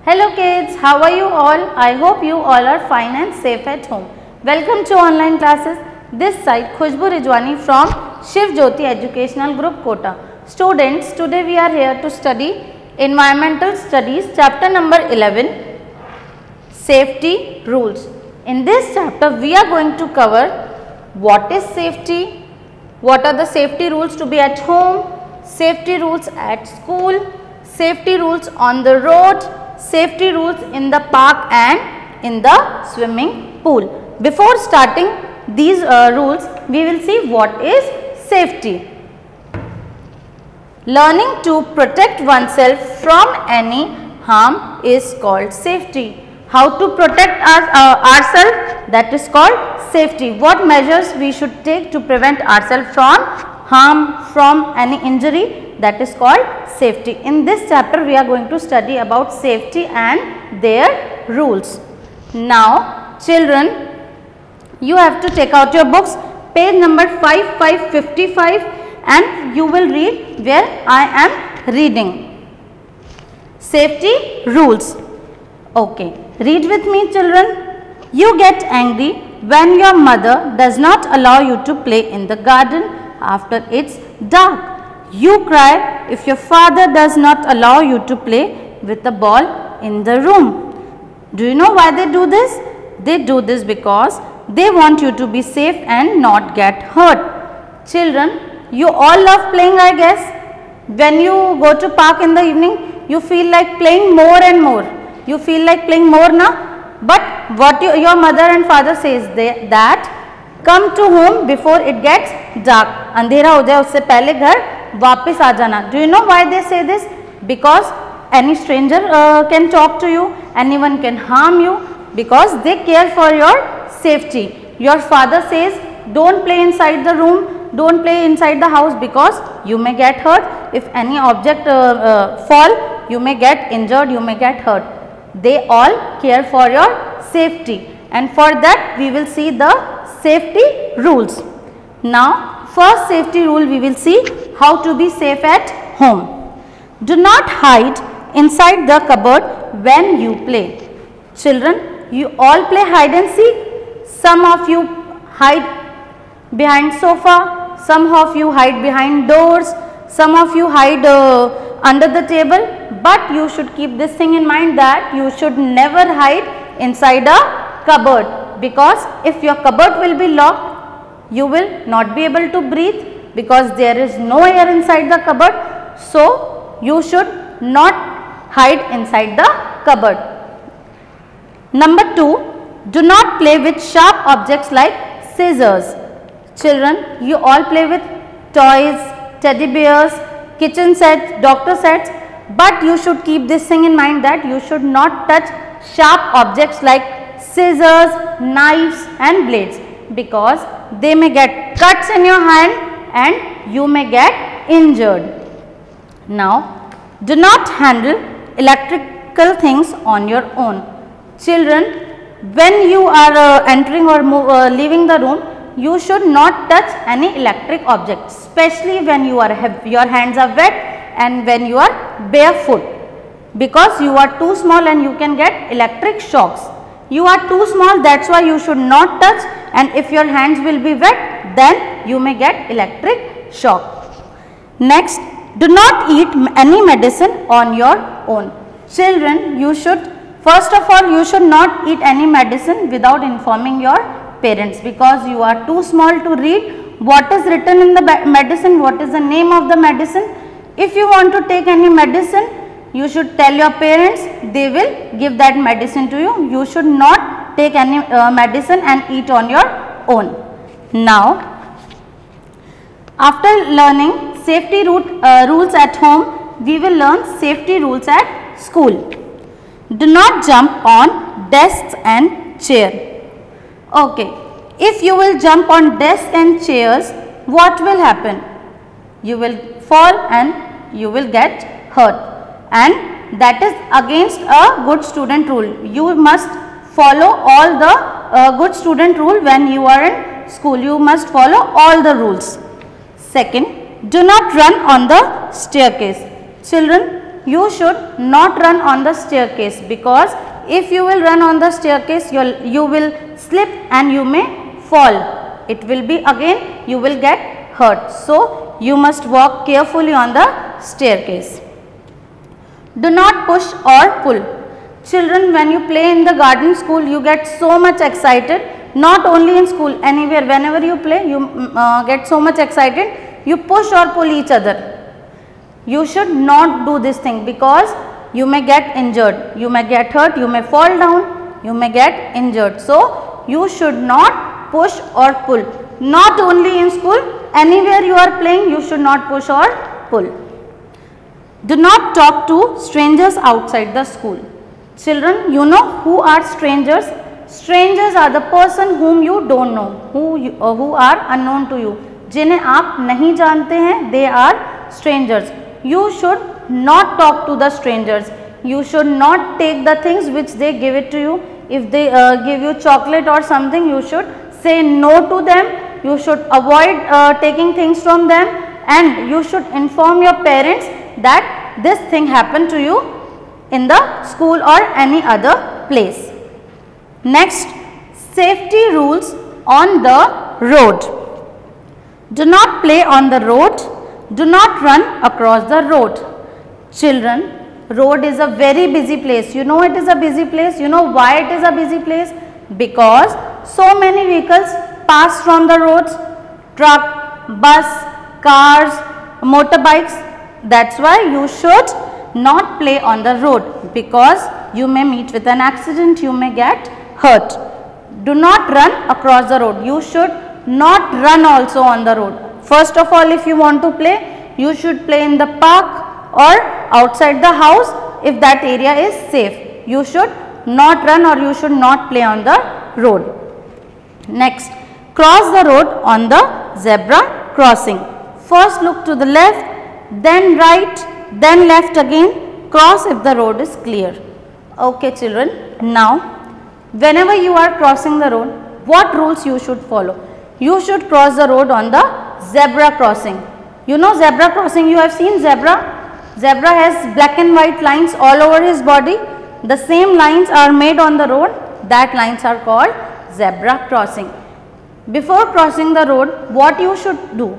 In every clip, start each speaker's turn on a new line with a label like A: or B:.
A: Hello kids, how are you all? I hope you all are fine and safe at home. Welcome to online classes. This side Khushbu Rijwani from Shiv Jyoti Educational Group Kota. Students, today we are here to study Environmental Studies chapter number 11, Safety Rules. In this chapter we are going to cover what is safety, what are the safety rules to be at home, safety rules at school, safety rules on the road, safety rules in the park and in the swimming pool. Before starting these rules, we will see what is safety. Learning to protect oneself from any harm is called safety. How to protect ourselves, that is called safety. What measures we should take to prevent ourselves from harm, from any injury, that is called safety. In this chapter we are going to study about safety and their rules. Now children, you have to take out your books, page number 5555, and you will read where I am reading. Safety rules. Okay, read with me children. You get angry when your mother does not allow you to play in the garden after it's dark. You cry if your father does not allow you to play with the ball in the room. Do you know why they do this? They do this because they want you to be safe and not get hurt. Children, you all love playing, I guess. When you go to park in the evening, you feel like playing more and more. You feel like playing more now. But what your mother and father says that come to home before it gets dark. अंधेरा हो जाए उससे पहले घर वापस आ जाना. Do you know why they say this? Because any stranger can talk to you, anyone can harm you, because they care for your safety. Your father says don't play inside the room, don't play inside the house because you may get hurt. If any object fall, you may get injured, you may get hurt. They all care for your safety, and for that we will see the safety rules. Now first safety rule we will see how to be safe at home. Do not hide inside the cupboard when you play. Children, you all play hide and seek. Some of you hide behind sofa, some of you hide behind doors, some of you hide under the table, but you should keep this thing in mind that you should never hide inside a cupboard, because if your cupboard will be locked, you will not be able to breathe because there is no air inside the cupboard. So you should not hide inside the cupboard. Number 2, do not play with sharp objects like scissors. Children, you all play with toys, teddy bears, kitchen sets, doctor sets, but you should keep this thing in mind that you should not touch sharp objects like scissors, knives and blades, because they may get cuts in your hand and you may get injured. Now, do not handle electrical things on your own. Children, when you are entering or leaving the room, you should not touch any electric object, especially when your hands are wet and when you are barefoot, because you are too small and you can get electric shocks. You are too small, that's why you should not touch, and if your hands will be wet, then you may get electric shock. Next, do not eat any medicine on your own. Children, you should, first of all, you should not eat any medicine without informing your parents, because you are too small to read what is written in the medicine, what is the name of the medicine. If you want to take any medicine, you should tell your parents, they will give that medicine to you. You should not take any medicine and eat on your own. Now, after learning safety rules at home, we will learn safety rules at school. Do not jump on desks and chairs. Okay, if you will jump on desks and chairs, what will happen? You will fall and you will get hurt, and that is against a good student rule. You must follow all the good student rule when you are in school. You must follow all the rules. Second, do not run on the staircase. Children, you should not run on the staircase, because if you will run on the staircase, you will slip and you may fall. It will be again, you will get hurt. So, you must walk carefully on the staircase. Do not push or pull. Children, when you play in the garden school, you get so much excited. Not only in school, anywhere, whenever you play, you get so much excited. You push or pull each other. You should not do this thing, because you may get injured, you may get hurt, you may fall down, you may get injured. So, you should not push or pull. Not only in school, anywhere you are playing, you should not push or pull. Do not talk to strangers outside the school. Children, you know who are strangers? Strangers are the person whom you don't know, who are unknown to you. जिन्हें आप नहीं जानते हैं, they are strangers. You should not talk to the strangers. You should not take the things which they give it to you. If they give you chocolate or something, you should say no to them. You should avoid taking things from them, and you should inform your parents that this thing happened to you in the school or any other place. Next, safety rules on the road. Do not play on the road. Do not run across the road. Children, road is a very busy place. You know it is a busy place. You know why it is a busy place? Because so many vehicles pass from the roads. Truck, bus, cars, motorbikes. That's why you should not play on the road, because you may meet with an accident, you may get hurt. Do not run across the road. You should not run also on the road. First of all, if you want to play, you should play in the park or outside the house if that area is safe. You should not run, or you should not play on the road. Next, cross the road on the zebra crossing. First look to the left, then right, then left again. Cross if the road is clear. Okay children, now whenever you are crossing the road, what rules you should follow? You should cross the road on the zebra crossing. You know zebra crossing, you have seen zebra. Zebra has black and white lines all over his body. The same lines are made on the road. That lines are called zebra crossing. Before crossing the road, what you should do?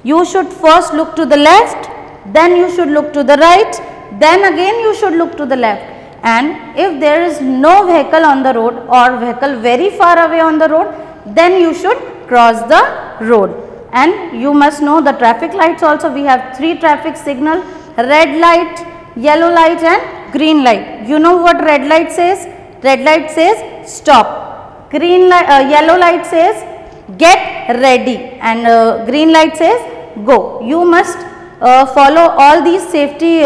A: You should first look to the left, then you should look to the right, then again you should look to the left. And if there is no vehicle on the road, or vehicle very far away on the road, then you should cross the road. And you must know the traffic lights also. We have 3 traffic signals: red light, yellow light and green light. You know what red light says? Red light says stop. Yellow light says get ready, and green light says go. You must follow all these safety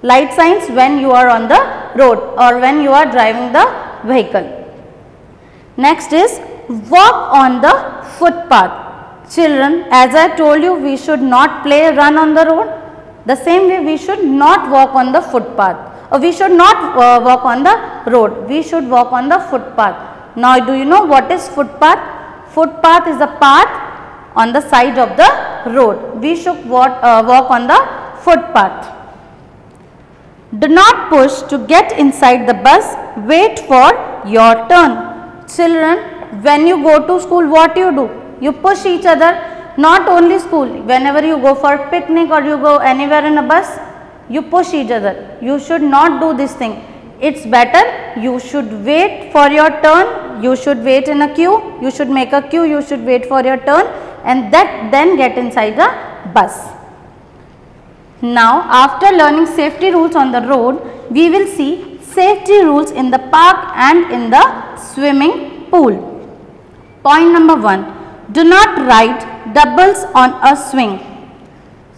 A: light signs when you are on the road or when you are driving the vehicle. Next is walk on the footpath. Children, as I told you, we should not run on the road. The same way we should not walk on the footpath, or we should not walk on the road. We should walk on the footpath. Now, do you know what is footpath? Footpath is a path on the side of the road. We should walk on the footpath. Do not push to get inside the bus. Wait for your turn. Children, when you go to school, what do? You push each other. Not only school, whenever you go for picnic or you go anywhere in a bus, you push each other. You should not do this thing. It's better you should wait for your turn. You should wait in a queue. You should make a queue. You should wait for your turn, and then get inside the bus. Now, after learning safety rules on the road, we will see safety rules in the park and in the swimming pool. Point number 1. Do not ride doubles on a swing.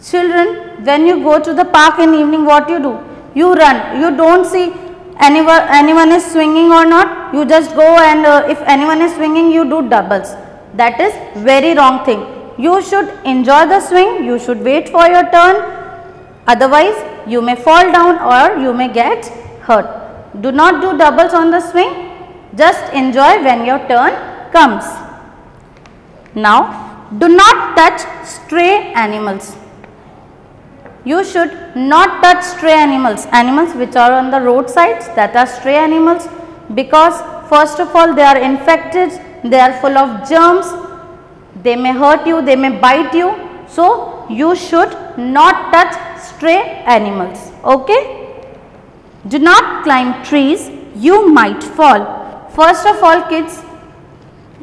A: Children, when you go to the park in evening, what you do? You run. You don't see anyone is swinging or not. You just go, and if anyone is swinging, you do doubles. That is very wrong thing. You should enjoy the swing. You should wait for your turn. Otherwise, you may fall down or you may get hurt. Do not do doubles on the swing. Just enjoy when your turn comes. Now, do not touch stray animals. You should not touch stray animals, animals which are on the roadsides, that are stray animals, because first of all they are infected, they are full of germs, they may hurt you, they may bite you. So, you should not touch stray animals. Okay? Do not climb trees, you might fall. First of all kids,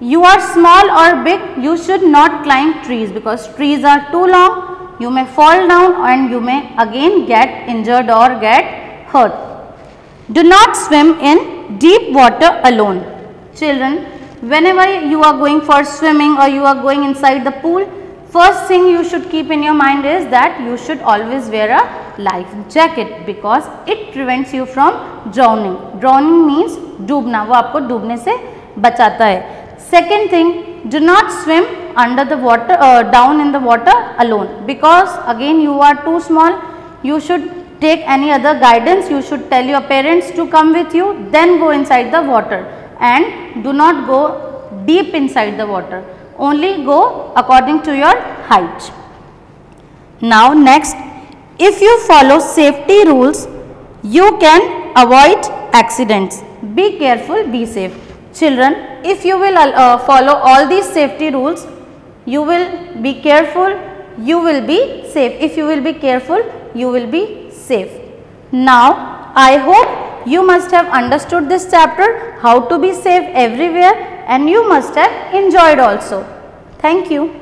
A: you are small or big, you should not climb trees because trees are too long, you may fall down and you may again get injured or get hurt. Do not swim in deep water alone. Children, whenever you are going for swimming or you are going inside the pool, first thing you should keep in your mind is that you should always wear a life jacket because it prevents you from drowning. Drowning means डूबना, वो आपको डूबने से बचाता है. Second thing, do not swim under the water, down in the water alone because again you are too small. You should take any other guidance. You should tell your parents to come with you, then go inside the water, and do not go deep inside the water. Only go according to your height. Now next, if you follow safety rules, you can avoid accidents. Be careful, be safe. Children, if you will follow all these safety rules, you will be careful, you will be safe. If you will be careful, you will be safe. Now, I hope you must have understood this chapter, how to be safe everywhere, and you must have enjoyed also. Thank you.